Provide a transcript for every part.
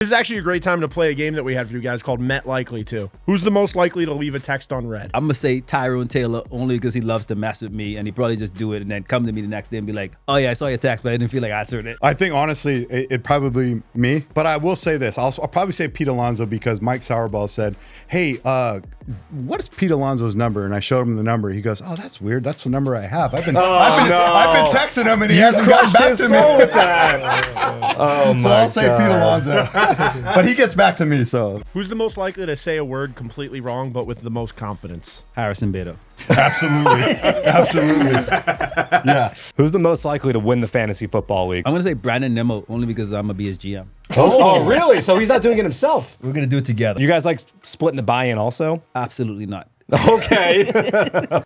This is actually a great time to play a game that we had for you guys called Met Likely To. Who's the most likely to leave a text on red? I'm going to say Tyrone Taylor only because he loves to mess with me, and he probably just do it and then come to me the next day and be like, oh yeah, I saw your text, but I didn't feel like answering it. I think, honestly, it'd probably be me. But I will say this. I'll probably say Pete Alonso because Mike Sauerball said, hey, what is Pete Alonso's number? And I showed him the number. He goes, oh, that's weird. That's the number I have. I've been texting him, and he hasn't gotten back to me. With that. Oh, so I'll say Pete Alonso. But he gets back to me, so. Who's the most likely to say a word completely wrong, but with the most confidence? Harrison Bader. Absolutely. Absolutely. Yeah. Who's the most likely to win the fantasy football league? I'm going to say Brandon Nimmo only because I'm going to be his GM. Oh, really? So he's not doing it himself? We're going to do it together. You guys like splitting the buy-in also? Absolutely not. Okay.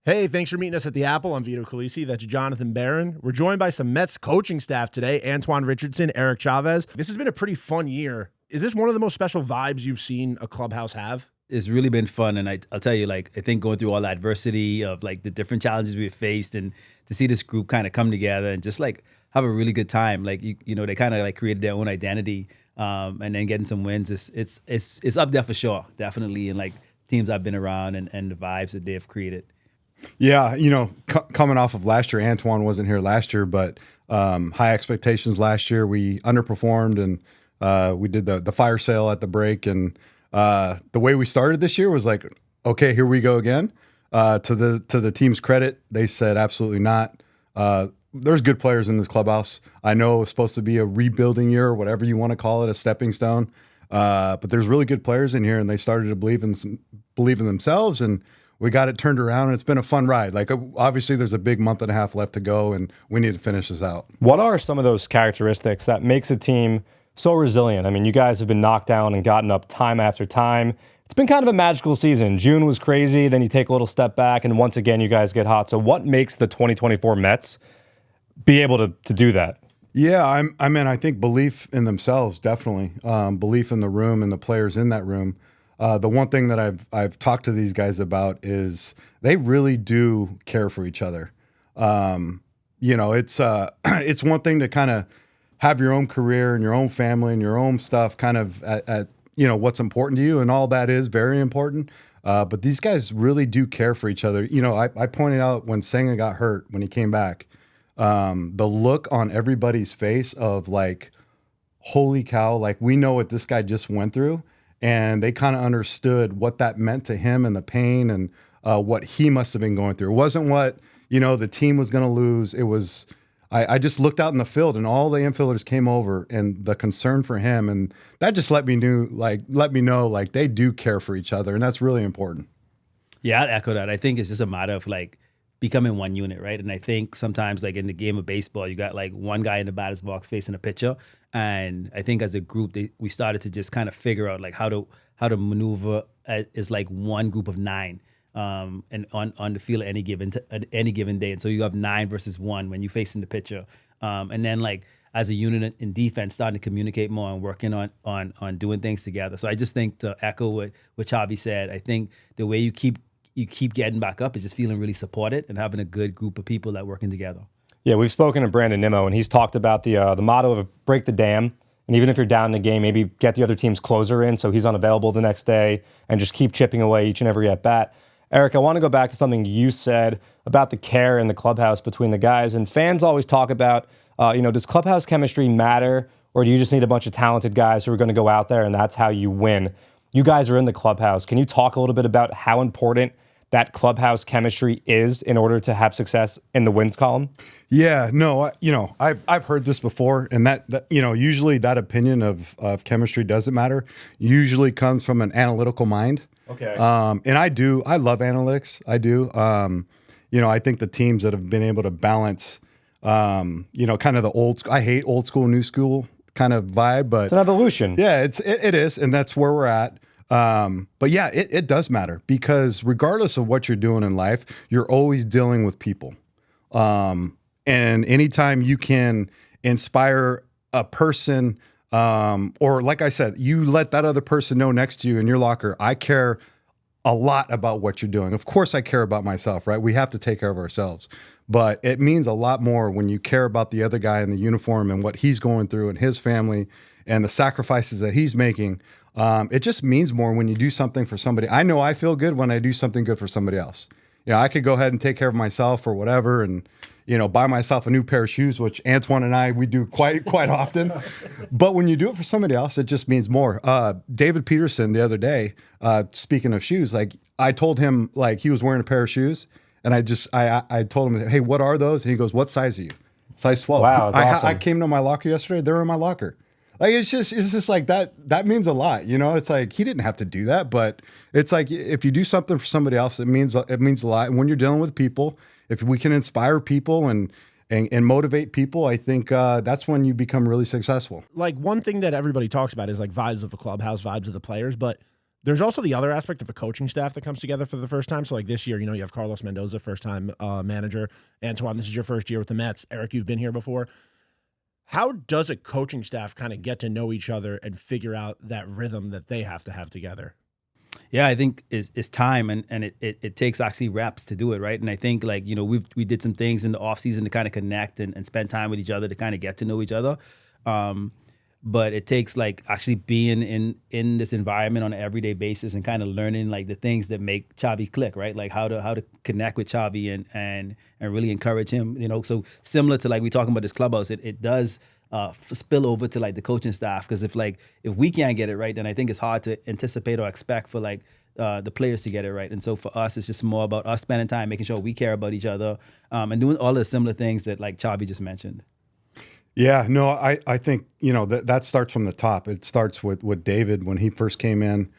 Hey, thanks for meeting us at the Apple. I'm Vito Calisi. That's Jonathan Barron. We're joined by some Mets coaching staff today, Antoan Richardson, Eric Chavez. This has been a pretty fun year. Is this one of the most special vibes you've seen a clubhouse have? It's really been fun, and I'll tell you, like, I think going through all the adversity of like the different challenges we've faced, and to see this group kind of come together and just like have a really good time. Like you know, they kind of like created their own identity, and then getting some wins. It's up there for sure, definitely. And like teams I've been around and the vibes that they've created. Yeah, you know, coming off of last year, Antoine wasn't here last year, but high expectations last year. We underperformed, and we did the fire sale at the break, and the way we started this year was like, okay, here we go again. To the team's credit, they said absolutely not. There's good players in this clubhouse. I know it's supposed to be a rebuilding year, or whatever you want to call it, a stepping stone. But there's really good players in here, and they started to believe in themselves, and we got it turned around, and it's been a fun ride. Like, obviously, there's a big month and a half left to go, and we need to finish this out. What are some of those characteristics that makes a team so resilient? I mean, you guys have been knocked down and gotten up time after time. It's been kind of a magical season. June was crazy, then you take a little step back, and once again, you guys get hot. So what makes the 2024 Mets be able to do that? Yeah, I think belief in themselves, definitely. Belief in the room and the players in that room. The one thing that I've talked to these guys about is they really do care for each other. You know, it's one thing to kind of have your own career and your own family and your own stuff kind of at you know, what's important to you, and all that is very important. But these guys really do care for each other. You know, I pointed out when Senga got hurt, when he came back, the look on everybody's face of like, holy cow, like we know what this guy just went through. And they kind of understood what that meant to him and the pain and what he must have been going through. It wasn't what, you know, the team was going to lose. It was, I just looked out in the field and all the infielders came over and the concern for him. And that just let me know, like they do care for each other. And that's really important. Yeah, I'd echo that. I think it's just a matter of like becoming one unit, right? And I think sometimes like in the game of baseball, you got like one guy in the batter's box facing a pitcher. And I think as a group, we started to just kind of figure out like how to maneuver as like one group of nine and on the field at any given day. And so you have 9 versus 1 when you're facing the pitcher. And then like as a unit in defense, starting to communicate more and working on doing things together. So I just think, to echo what Chavi said, I think the way you keep getting back up is just feeling really supported and having a good group of people that are working together. Yeah, we've spoken to Brandon Nimmo, and he's talked about the motto of break the dam. And even if you're down in the game, maybe get the other team's closer in so he's unavailable the next day and just keep chipping away each and every at-bat. Eric, I want to go back to something you said about the care in the clubhouse between the guys. And fans always talk about, does clubhouse chemistry matter, or do you just need a bunch of talented guys who are going to go out there and that's how you win? You guys are in the clubhouse. Can you talk a little bit about how important that clubhouse chemistry is in order to have success in the wins column? Yeah, no, I've heard this before, and that usually that opinion of chemistry doesn't matter. Usually comes from an analytical mind. Okay. And I love analytics. I do. I think the teams that have been able to balance, kind of the old. I hate old school, new school kind of vibe, but it's an evolution. Yeah, it is, and that's where we're at. But yeah, it does matter, because regardless of what you're doing in life, you're always dealing with people. And anytime you can inspire a person, or like I said, you let that other person know next to you in your locker, I care a lot about what you're doing. Of course I care about myself, right? We have to take care of ourselves, but it means a lot more when you care about the other guy in the uniform and what he's going through and his family and the sacrifices that he's making. It just means more when you do something for somebody. I know I feel good when I do something good for somebody else. I could go ahead and take care of myself or whatever, and buy myself a new pair of shoes, which Antoine and I, we do quite often. But when you do it for somebody else, it just means more. David Peterson the other day, speaking of shoes, like I told him, like he was wearing a pair of shoes, and I told him, hey, what are those? And he goes, what size are you? Size 12. Wow, that's awesome. I came to my locker yesterday. They're in my locker. Like it's just like that means a lot. It's like he didn't have to do that, but it's like if you do something for somebody else, it means a lot. And when you're dealing with people, if we can inspire people and motivate people, I think that's when you become really successful. Like one thing that everybody talks about is like vibes of the clubhouse, vibes of the players, but there's also the other aspect of a coaching staff that comes together for the first time. So like this year, you have Carlos Mendoza, first time manager. Antoine, this is your first year with the Mets. Eric, you've been here before. How does a coaching staff kind of get to know each other and figure out that rhythm that they have to have together? Yeah, I think it's time and it takes actually reps to do it, right? And I think we did some things in the off season to kind of connect and spend time with each other to kind of get to know each other. But it takes like actually being in this environment on an everyday basis and kind of learning like the things that make Chavi click, right? Like how to connect with Chavi and really encourage him, So similar to like we talking about this clubhouse, it does spill over to like the coaching staff, because if we can't get it right, then I think it's hard to anticipate or expect for like the players to get it right. And so for us, it's just more about us spending time making sure we care about each other and doing all the similar things that like Chavi just mentioned. Yeah, no, I think, that starts from the top. It starts with David when he first came in,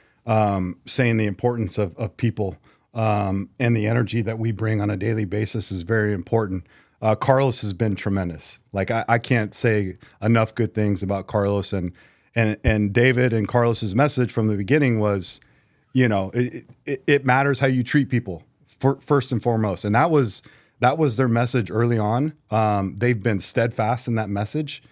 saying the importance of people and the energy that we bring on a daily basis is very important. Carlos has been tremendous. Like I can't say enough good things about Carlos, and David and Carlos's message from the beginning was, it matters how you treat people first and foremost. And that was their message early on. They've been steadfast in that message.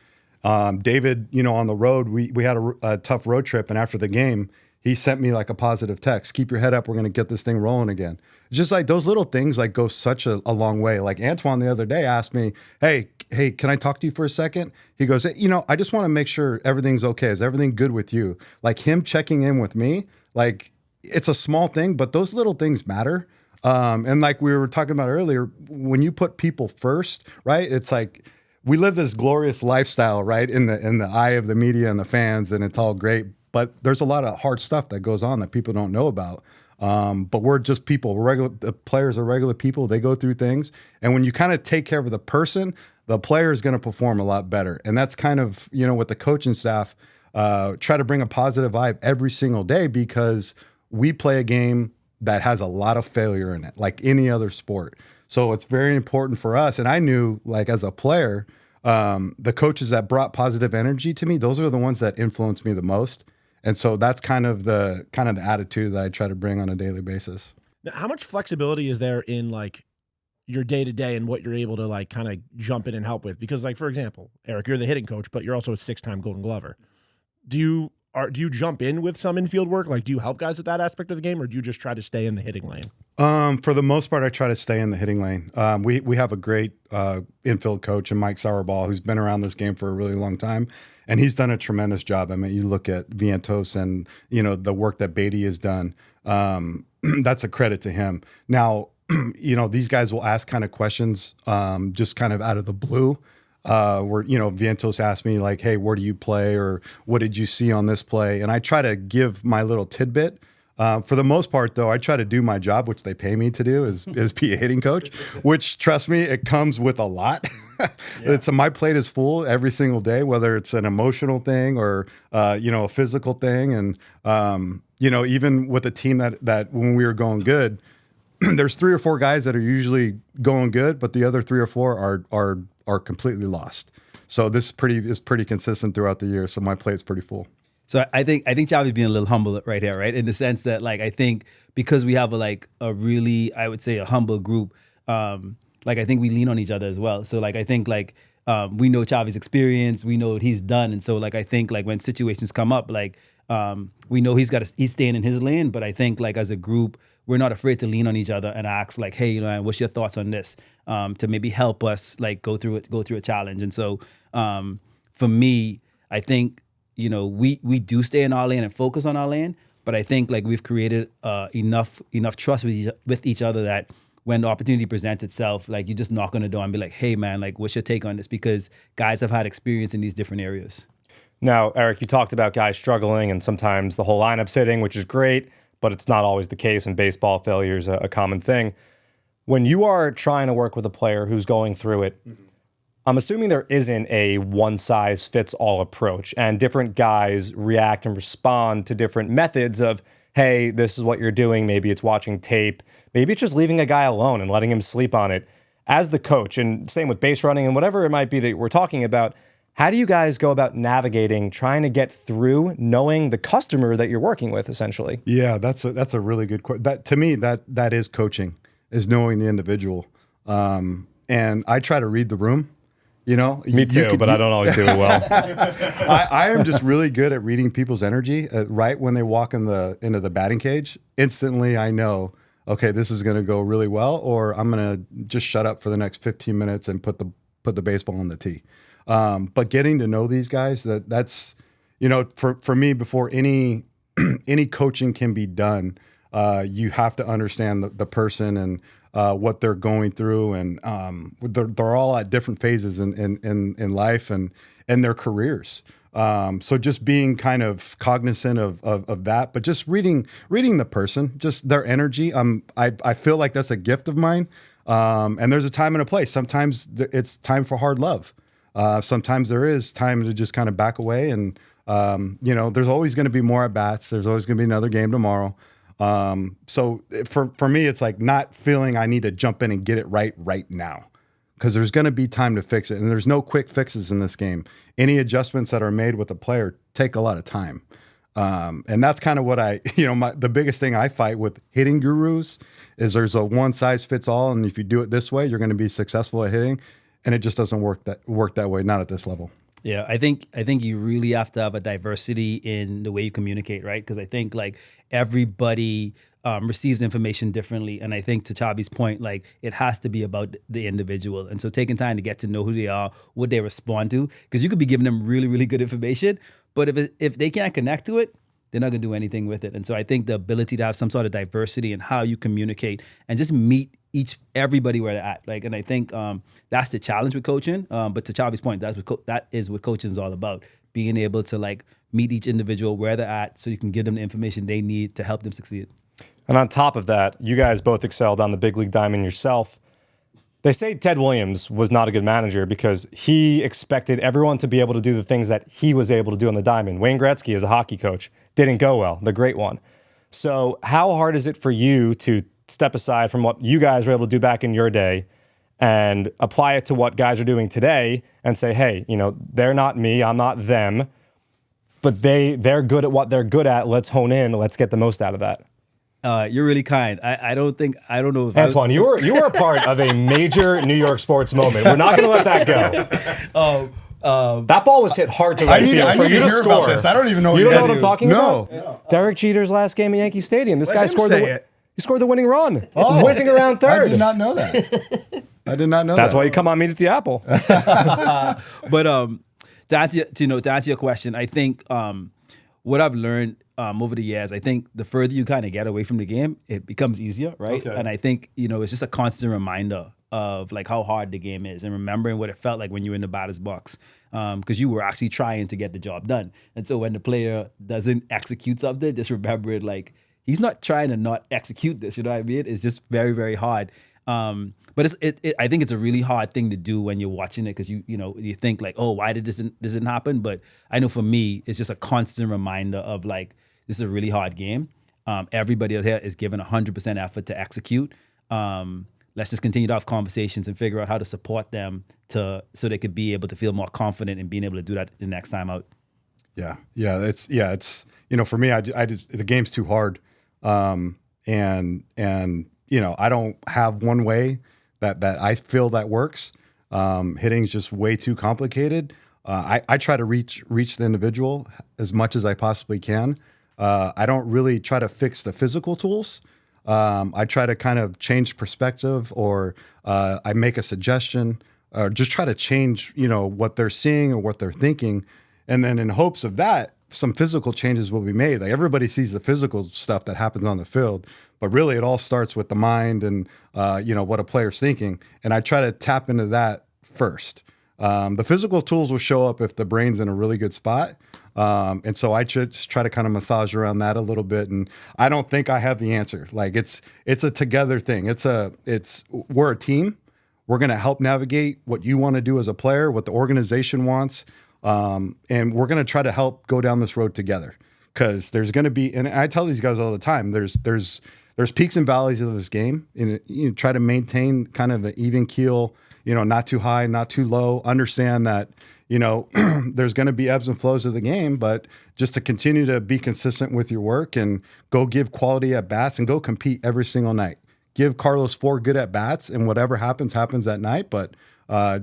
David, on the road, we had a tough road trip, and after the game, he sent me like a positive text. Keep your head up. We're going to get this thing rolling again. It's just like those little things like go such a long way. Like Antoine the other day asked me, hey, can I talk to you for a second? He goes, hey, I just want to make sure everything's okay. Is everything good with you? Like him checking in with me, like it's a small thing, but those little things matter. And like we were talking about earlier, when you put people first, right? It's like we live this glorious lifestyle, right? In the eye of the media and the fans, and it's all great. But there's a lot of hard stuff that goes on that people don't know about. But we're just people. The players are regular people. They go through things. And when you kind of take care of the person, the player is going to perform a lot better. And that's kind of, with the coaching staff, try to bring a positive vibe every single day, because we play a game that has a lot of failure in it, like any other sport. So it's very important for us. And I knew, like, as a player, the coaches that brought positive energy to me, those are the ones that influenced me the most. And so that's kind of the attitude that I try to bring on a daily basis. Now, how much flexibility is there in like your day to day and what you're able to like kind of jump in and help with? Because like, for example, Eric, you're the hitting coach, but you're also a 6-time Golden Glover. Do you jump in with some infield work? Like, do you help guys with that aspect of the game, or do you just try to stay in the hitting lane? For the most part, I try to stay in the hitting lane. We have a great infield coach in Mike Sauerball, who's been around this game for a really long time, and he's done a tremendous job. I mean, you look at Vientos and the work that Beatty has done. That's a credit to him. Now, these guys will ask kind of questions just kind of out of the blue. Where Vientos asked me like, hey, where do you play, or what did you see on this play? And I try to give my little tidbit. For the most part, though, I try to do my job, which they pay me to do, is be a hitting coach, which, trust me, it comes with a lot. Yeah. My plate is full every single day, whether it's an emotional thing or, a physical thing. And, even with a team that when we were going good, there's 3 or 4 guys that are usually going good, but the other 3 or 4 are completely lost. So this is pretty consistent throughout the year. So my plate's pretty full. So I think Chavi's being a little humble right here, right? In the sense that, like, I think because we have a really, I would say, a humble group, I think we lean on each other as well. So I think we know Chavi's experience, we know what he's done, and so I think when situations come up, we know he's staying in his lane, but I think as a group, we're not afraid to lean on each other and ask hey, what's your thoughts on this, to maybe help us go through a challenge. And so for me, I think we do stay in our lane and focus on our lane, but I think like we've created enough trust with each other that when the opportunity presents itself, like you just knock on the door and be like, hey man, like what's your take on this? Because guys have had experience in these different areas. Now, Eric, you talked about guys struggling and sometimes the whole lineup's hitting, which is great, but it's not always the case, and baseball failure is a common thing. When you are trying to work with a player who's going through it, I'm assuming there isn't a one-size-fits-all approach, and different guys react and respond to different methods of, hey, this is what you're doing. Maybe it's watching tape. Maybe it's just leaving a guy alone and letting him sleep on it. As the coach, and same with base running and whatever it might be that we're talking about, how do you guys go about navigating, trying to get through, knowing the customer that you're working with, essentially? Yeah, that's a really good question. That to me, that is coaching, is knowing the individual. And I try to read the room. Me too, but I don't always do it well. I am just really good at reading people's energy. Right when they walk into the batting cage, instantly I know, okay, this is going to go really well, or I'm going to just shut up for the next 15 minutes and put the baseball on the tee. But getting to know these guys, that's for me, before any coaching can be done, you have to understand the person and what they're going through, and they're all at different phases in life and their careers. So just being kind of cognizant of that, but just reading the person, just their energy. I feel like that's a gift of mine. And there's a time and a place. Sometimes it's time for hard love. Sometimes there is time to just kind of back away, and there's always going to be more at bats. There's always going to be another game tomorrow. So for me, it's like not feeling I need to jump in and get it right now, because there's going to be time to fix it. And there's no quick fixes in this game. Any adjustments that are made with a player take a lot of time. And that's kind of what the biggest thing I fight with hitting gurus is there's a one size fits all. And if you do it this way, you're going to be successful at hitting. And it just doesn't work that way, not at this level. Yeah, I think you really have to have a diversity in the way you communicate, right? Because I think like everybody receives information differently, and I think to Chavi's point, like it has to be about the individual. And so taking time to get to know who they are, what they respond to, because you could be giving them really, really good information, but if they can't connect to it, they're not gonna do anything with it. And so I think the ability to have some sort of diversity in how you communicate and just meet everybody where they're at. Like, and I think that's the challenge with coaching. But to Chavi's point, that is what coaching is all about. Being able to like meet each individual where they're at, so you can give them the information they need to help them succeed. And on top of that, you guys both excelled on the big league diamond yourself. They say Ted Williams was not a good manager because he expected everyone to be able to do the things that he was able to do on the diamond. Wayne Gretzky, as a hockey coach, didn't go well, the great one. So how hard is it for you to step aside from what you guys were able to do back in your day and apply it to what guys are doing today and say, hey, they're not me, I'm not them, but they're good at what they're good at. Let's hone in. Let's get the most out of that. You're really kind. I don't know if Antoine, you were a part of a major New York sports moment. We're not going to let that go. That ball was hit hard to right field for you to score. About this. I don't even know. You don't know what I'm talking about? No. Derek Jeter's last game at Yankee Stadium. This guy scored he scored the winning run, whizzing around third. I did not know that. That's why you come on Meet at the Apple. But to answer your question, I think what I've learned over the years, I think the further you kind of get away from the game, it becomes easier, right? Okay. And I think it's just a constant reminder of like how hard the game is, and remembering what it felt like when you were in the batter's box, because you were actually trying to get the job done. And so when the player doesn't execute something, just remember it like he's not trying to not execute this. You know what I mean? It's just very, very hard. But I think it's a really hard thing to do when you're watching it, because you think like, oh, why did this didn't happen? But I know for me, it's just a constant reminder of like, this is a really hard game. Everybody out here is giving 100% effort to execute. Let's just continue to have conversations and figure out how to support them so they could be able to feel more confident in being able to do that the next time out. Yeah. It's for me, the game's too hard. And I don't have one way that I feel that works. Hitting's just way too complicated. I try to reach the individual as much as I possibly can. I don't really try to fix the physical tools. I try to kind of change perspective, or I make a suggestion, or just try to change, what they're seeing or what they're thinking. And then in hopes of that, some physical changes will be made. Like everybody sees the physical stuff that happens on the field, but really it all starts with the mind and, what a player's thinking. And I try to tap into that first. The physical tools will show up if the brain's in a really good spot. And so I just try to kind of massage around that a little bit. And I don't think I have the answer. Like it's a together thing. We're a team. We're going to help navigate what you want to do as a player, what the organization wants. And we're going to try to help go down this road together, because there's going to be, and I tell these guys all the time, there's peaks and valleys of this game, and you try to maintain kind of an even keel, not too high, not too low. Understand that, there's going to be ebbs and flows of the game, but just to continue to be consistent with your work and go give quality at bats and go compete every single night. Give Carlos 4 good at bats, and whatever happens that night. But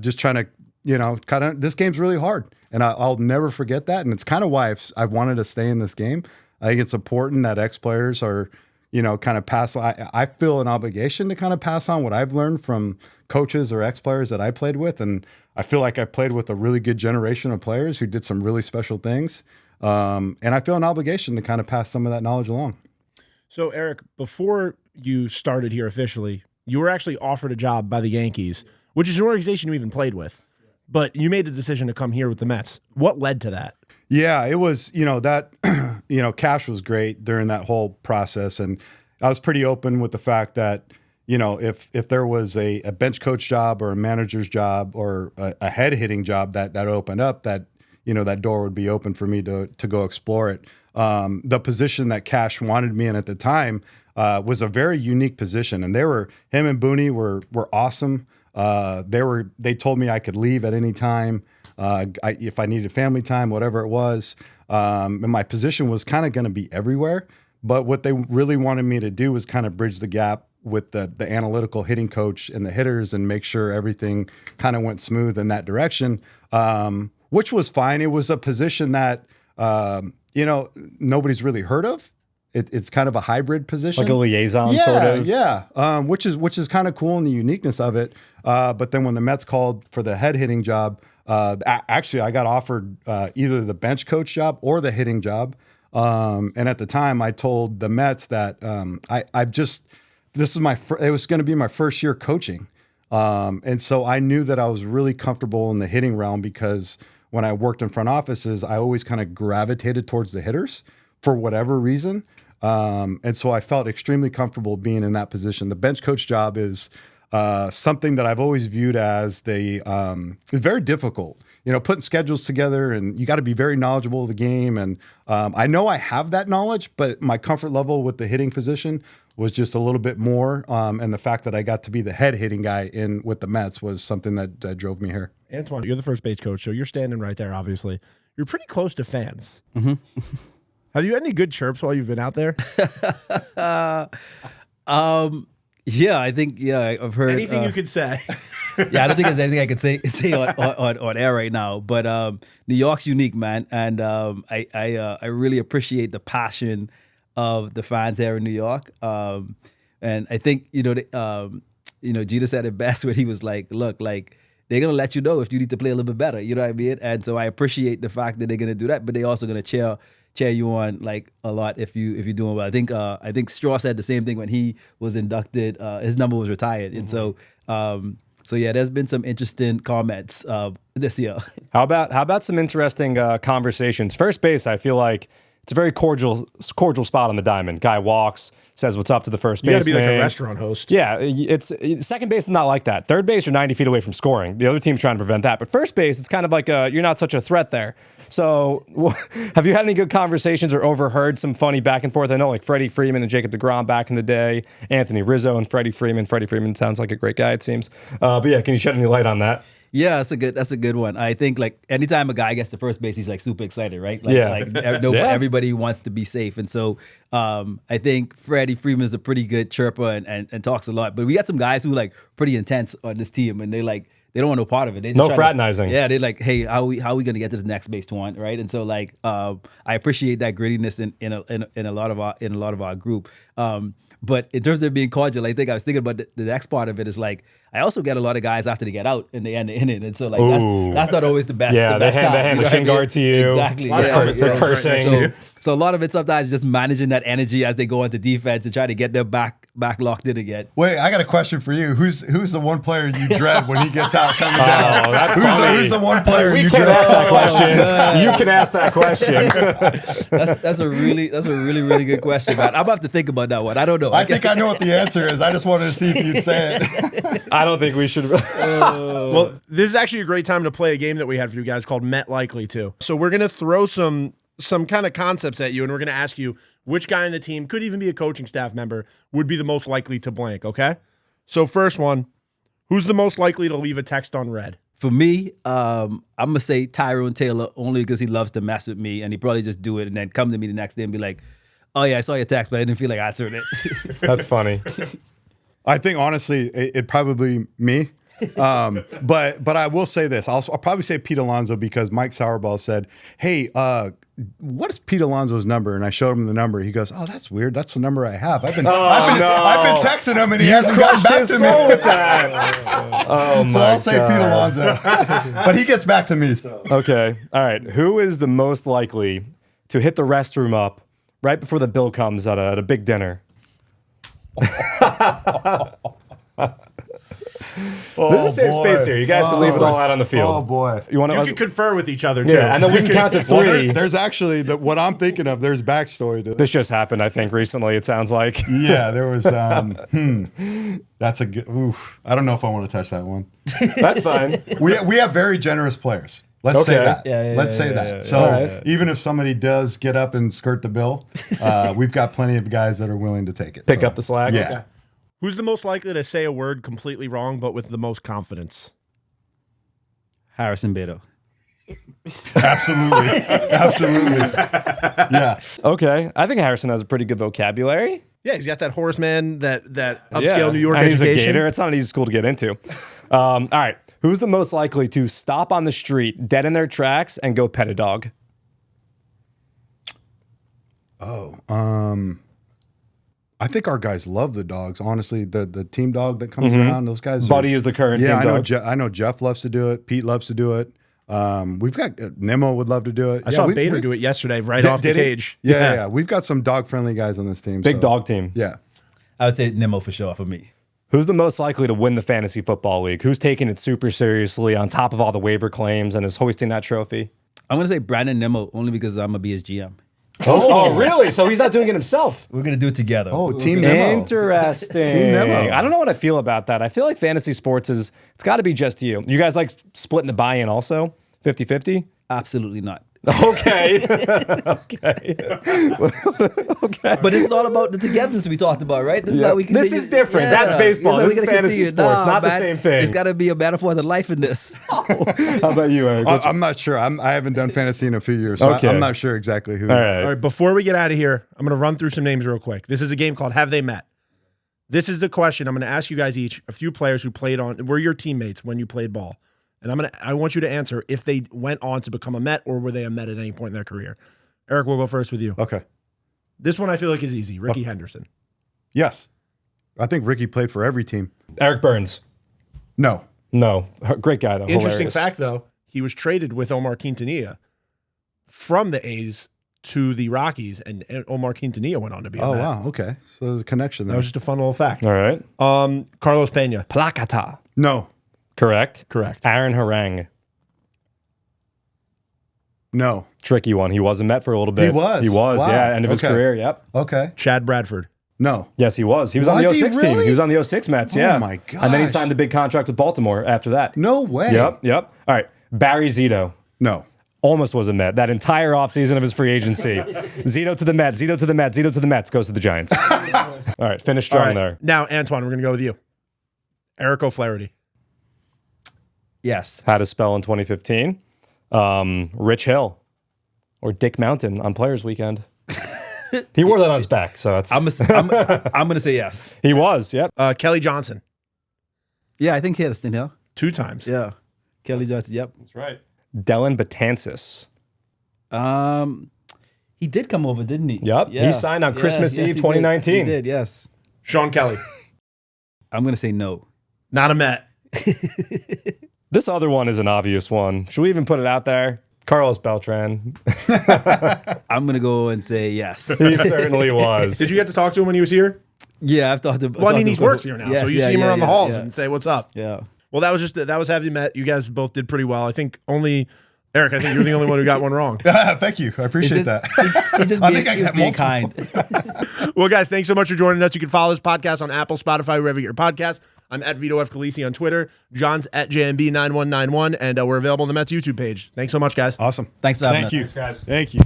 just trying to, this game's really hard, and I'll never forget that. And it's kind of why I've wanted to stay in this game. I think it's important that ex-players are, kind of pass. I feel an obligation to kind of pass on what I've learned from coaches or ex-players that I played with. And I feel like I played with a really good generation of players who did some really special things. And I feel an obligation to kind of pass some of that knowledge along. So, Eric, before you started here officially, you were actually offered a job by the Yankees, which is an organization you even played with. But you made the decision to come here with the Mets. What led to that? Yeah, it was, that, Cash was great during that whole process. And I was pretty open with the fact that, if there was a bench coach job or a manager's job or a head hitting job that opened up, that, that door would be open for me to go explore it. The position that Cash wanted me in at the time was a very unique position. And him and Booney were awesome. They told me I could leave at any time. If I needed family time, whatever it was. And my position was kind of going to be everywhere. But what they really wanted me to do was kind of bridge the gap with the analytical hitting coach and the hitters and make sure everything kind of went smooth in that direction, which was fine. It was a position that, nobody's really heard of. It's kind of a hybrid position. Like a liaison, sort of. Yeah, which is kind of cool in the uniqueness of it. But then when the Mets called for the head hitting job, actually I got offered either the bench coach job or the hitting job. And at the time I told the Mets that it was going to be my first year coaching. And so I knew that I was really comfortable in the hitting realm, because when I worked in front offices, I always kind of gravitated towards the hitters for whatever reason. And so I felt extremely comfortable being in that position. The bench coach job is something that I've always viewed as it's very difficult, putting schedules together, and you got to be very knowledgeable of the game. And I know I have that knowledge, but my comfort level with the hitting position was just a little bit more. And the fact that I got to be the head hitting guy with the Mets was something that drove me here. Antoan, you're the first base coach, so you're standing right there, obviously. You're pretty close to fans. Mm-hmm. Have you had any good chirps while you've been out there? Yeah, I think, I've heard. Anything you could say. Yeah, I don't think there's anything I could say on air right now. But New York's unique, man. And I really appreciate the passion of the fans here in New York. And I think, Jeter said it best when he was like, look, like, they're going to let you know if you need to play a little bit better. You know what I mean? And so I appreciate the fact that they're going to do that, but they're also going to cheer you on like a lot if you're doing well. I think Straw said the same thing when he was inducted. His number was retired. And so there's been some interesting comments this year. How about some interesting conversations? First base, I feel like it's a very cordial spot on the diamond. Guy walks, says what's up to the first baseman. You got to be like a restaurant host. Yeah, second base is not like that. Third base, you're 90 feet away from scoring. The other team's trying to prevent that. But first base, it's kind of like you're not such a threat there. So have you had any good conversations or overheard some funny back and forth? I know like Freddie Freeman and Jacob deGrom back in the day, Anthony Rizzo and Freddie Freeman. Freddie Freeman sounds like a great guy, it seems. But yeah, can you shed any light on that? Yeah, that's a good one. I think like anytime a guy gets to first base, he's like super excited, right? Like, everybody wants to be safe. And so I think Freddie Freeman is a pretty good chirper and talks a lot. But we got some guys who like pretty intense on this team, and they don't want no part of it. They just no fraternizing. They're like, hey, how are we gonna get to this next base one, right? And so like I appreciate that grittiness in a lot of our group. But in terms of being cordial, I think I was thinking about the next part of it is like, I also get a lot of guys after they get out and they end the inning, and so like Ooh. that's not always the best. Yeah, the they best hand time, the you know shin what I mean? guard to you. Exactly. A lot of Yeah, helmet you know, throws right next to you. so a lot of it sometimes just managing that energy as they go into defense and try to get their back locked in again. Wait, I got a question for you. Who's the one player you dread when he gets out coming down? Oh, that's funny. Who's the one player We you can dread? ask that question. You can ask that question. That's a really good question, man. I'm about to think about that one. I don't know. I think I know what the answer is. I just wanted to see if you'd say it. I don't think we should. Well, this is actually a great time to play a game that we had for you guys called Met Likely too. So we're gonna throw some kind of concepts at you, and we're gonna ask you which guy in the team, could even be a coaching staff member, would be the most likely to blank. Okay. So first one, who's the most likely to leave a text on red? For me, I'm gonna say Tyrone Taylor only because he loves to mess with me, and he probably just do it and then come to me the next day and be like, "Oh yeah, I saw your text, but I didn't feel like answering it." That's funny. I think honestly, it'd probably me. But I will say this. I'll probably say Pete Alonso because Mike Sauerball said, "Hey, what is Pete Alonso's number?" And I showed him the number. He goes, "Oh, that's weird. That's the number I have. I've been texting him and he hasn't gotten back to me." With that. Oh my So I'll say God. Pete Alonso, but he gets back to me. So Okay. All right. Who is the most likely to hit the restroom up right before the bill comes at a big dinner? This is safe space here. You guys can leave it all out on the field. Oh boy. You want You to? can confer with each other too. Yeah, and then we can count to Well, three. there's actually what I'm thinking of. There's backstory to this. This just happened, I think, recently. It sounds like. Yeah, there was. That's a good. Oof. I don't know if I want to touch that one. That's fine. We have very generous players. Let's say Okay. that. Yeah, Let's say that. yeah. So All right. even if somebody does get up and skirt the bill, we've got plenty of guys that are willing to take it. Pick So, up the slack. Yeah. Okay. Who's the most likely to say a word completely wrong but with the most confidence? Harrison Beto. Absolutely. Absolutely. Yeah. Okay. I think Harrison has a pretty good vocabulary. Yeah, he's got that horseman, that upscale Yeah. New York and education. He's a Gator. It's not an easy school to get into. All right. Who's the most likely to stop on the street, dead in their tracks, and go pet a dog? I think our guys love the dogs. Honestly, the team dog that comes around, those guys. Buddy is the current Yeah, team I know. dog. I know Jeff loves to do it. Pete loves to do it. We've got Nemo would love to do it. I saw Bader do it yesterday right off the did he? cage. Yeah. We've got some dog friendly guys on this team. Big so- dog team. Yeah. I would say Nemo for sure for me. Who's the most likely to win the fantasy football league? Who's taking it super seriously on top of all the waiver claims and is hoisting that trophy? I'm gonna say Brandon Nemo only because I'm gonna be his GM. Oh, really? So he's not doing it himself. We're gonna do it together. Oh, Team Nemo. Interesting. Nemo. I don't know what I feel about that. I feel like fantasy sports it's got to be just you. You guys like splitting the buy-in also? 50-50? Absolutely not. Okay. Okay. Okay. But this is all about the togetherness we talked about, right? This is how we This continue. is different. That's baseball. how This we is gotta fantasy continue. sports. Not the man. same thing. It's got to be a metaphor to life in this. How about you, Eric? I'm not sure. I haven't done fantasy in a few years, so Okay. I'm not sure exactly who. All right. All right, before we get out of here, I'm going to run through some names real quick. This is a game called Have They Met? This is the question. I'm going to ask you guys each a few players who were your teammates when you played ball. And I want you to answer if they went on to become a Met or were they a Met at any point in their career. Eric, we'll go first with you. Okay. This one I feel like is easy. Ricky Henderson. Yes. I think Ricky played for every team. Eric Burns. No. No. Great guy, though. Interesting Hilarious. fact, though, he was traded with Omar Quintanilla from the A's to the Rockies, and Omar Quintanilla went on to be a Oh, Met. wow. Okay. So there's a connection That there. was just a fun little fact. All right. Carlos Pena. Placata. No. Correct. Correct. Aaron Harang. No. Tricky one. He was a Met for a little bit. He was? Wow. Yeah. End of his Okay. career. Yep. Okay. Chad Bradford. No. Yes, he was. He was on the Was he 06 team. really? He was on the 06 Mets. Oh Yeah. my And then he gosh. signed the big contract with Baltimore after that. No way. Yep. All right. Barry Zito. No. Almost was a Met. That entire offseason of his free agency. Zito to the Mets, Zito to the Mets, Zito to the Mets, goes to the Giants. All right, finish strong All right. there. Now, Antoine, we're going to go with you. Eric O'Flaherty. Yes. Had a spell in 2015. Rich Hill or Dick Mountain on Players Weekend. He wore that on his back, so that's. I'm gonna say yes. He was, yep. Kelly Johnson. Yeah, I think he had a stint here. 2 times. Yeah. Kelly Johnson. Yep. That's right. Dylan Betances. He did come over, didn't he? Yep. He signed on Christmas Eve he 2019. He did. Yes. Sean Kelly. I'm gonna say no. Not a Met. This other one is an obvious one. Should we even put it out there? Carlos Beltran. I'm gonna go and say yes. He certainly was. Did you get to talk to him when he was here? Yeah, I've talked to. Well, I mean, he works here now, Yes, so you yeah, see him yeah, around the yeah, halls yeah. and say, what's up? Yeah. Well, that was have you met. You guys both did pretty well. I think only, Eric, I think you're the only one who got one wrong. Thank you. I appreciate that. He just I being, think I he was got being multiple. kind. Well, guys, thanks so much for joining us. You can follow this podcast on Apple, Spotify, wherever you get your podcast. I'm at Vito F. Khaleesi on Twitter. John's at JMB9191, and we're available on the Mets YouTube page. Thanks so much, guys. Awesome. Thanks for having Thank us. you. Thanks, guys. Thank you.